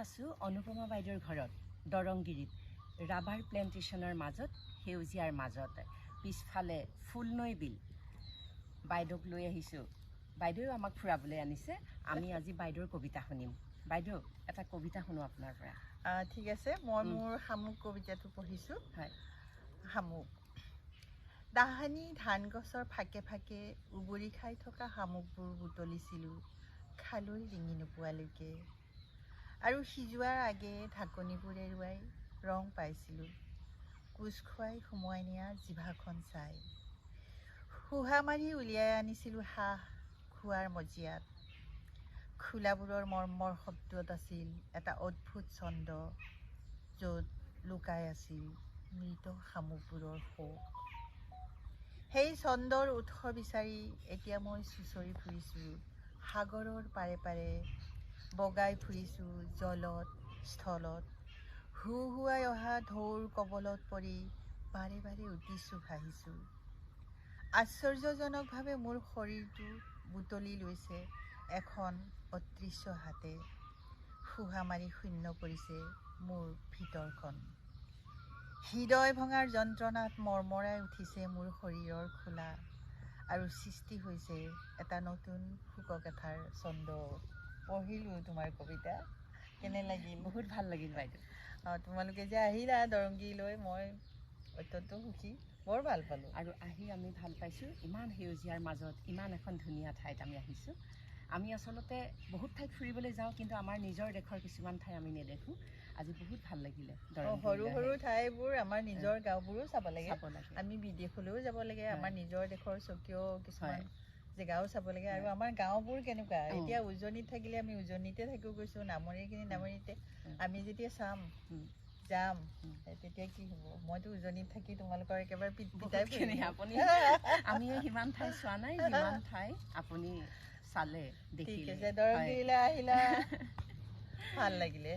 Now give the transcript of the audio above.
আছোঁ অনুপমা বাইদেউৰ ঘৰত দৰংগিৰিত ৰাবাৰ প্লেণ্টেশ্যনৰ মাজত সেউজীয়াৰ মাজত পিছফালে ফুলনৈ বিল বাইদেউক লৈ আহিছোঁ বাইদেউ আমাক ফুৰাবলৈ আনিছে আমি আজি বাইদেউৰ কবিতা শুনিম বাইদেউ এটা কবিতা শুনো আপোনাৰ পৰা ঠিক আছে মই মোৰ শামুক কবিতাটো পঢ়িছোঁ হয় শামুক দাহানি ধান গছৰ ফাকে ফাকে উবৰি খাই থকা শামুকবোৰ বুটলিছিলোঁ খালৈ ডিঙি নোপোৱালৈকে আৰু সিজোৱাৰ আগে ঢাকনিবোৰ এৰুৱাই ৰং পাইছিলোঁ কোচ খুৱাই সুমুৱাই নিয়া জিভাখন চাই শুহা মাৰি উলিয়াই আনিছিলোঁ হাঁহ খোৱাৰ মজিয়াত খোলাবোৰৰ মৰ্মৰ শব্দত আছিল এটা অদ্ভুত ছন্দ য'ত লুকাই আছিল মৃত শামুকবোৰৰ শোক সেই ছন্দৰ উৎস বিচাৰি এতিয়া মই চুঁচৰি ফুৰিছোঁ সাগৰৰ পাৰে পাৰে বগাই ফুৰিছোঁ জলত স্থলত হুহুৱাই অহা ঢৌৰ কবলত পৰি বাৰে বাৰে উঠিছোঁ ভাহিছোঁ আশ্চৰ্যজনকভাৱে মোৰ শৰীৰটো বুটলি লৈছে এখন অদৃশ্য হাতে শুহা মাৰি শূন্য কৰিছে মোৰ ভিতৰখন হৃদয় ভঙাৰ যন্ত্ৰণাত মৰমৰাই উঠিছে মোৰ শৰীৰৰ খোলা আৰু সৃষ্টি হৈছে এটা নতুন শোকগাথাৰ ছন্দ পঢ়িলোঁ তোমাৰ কবিতা কেনে লাগিল বহুত ভাল লাগিল বাইদেউ তোমালোকে যে আহিলা দৰংগীলৈ মই অত্যন্ত সুখী বৰ ভাল পালোঁ আৰু আহি আমি ভাল পাইছোঁ ইমান সেউজীয়াৰ মাজত ইমান এখন ধুনীয়া ঠাইত আমি আহিছোঁ আমি আচলতে বহুত ঠাইত ফুৰিবলৈ যাওঁ কিন্তু আমাৰ নিজৰ দেশৰ কিছুমান ঠাই আমি নেদেখোঁ আজি বহুত ভাল লাগিলে সৰু সৰু ঠাইবোৰ আমাৰ নিজৰ গাঁওবোৰো চাব লাগে আমি বিদেশলৈও যাব লাগে আমাৰ নিজৰ দেশৰ স্বকীয় কিছুমান জেগাও চাব লাগে আৰু আমাৰ গাঁওবোৰ কেনেকুৱা এতিয়া উজনিত থাকিলে আমি উজনিতে থাকিও গৈছোঁ নামনিখিনি নামনিতে আমি যেতিয়া যাম তেতিয়া কি হ'ব মইতো উজনিত থাকি তোমালোকৰ একেবাৰে পিতাই আপুনি আমি সিমান ঠাই চোৱা নাই যিমান ঠাই আপুনি চালে ঠিক আছে দৰংগিৰিলৈ আহিলা ভাল লাগিলে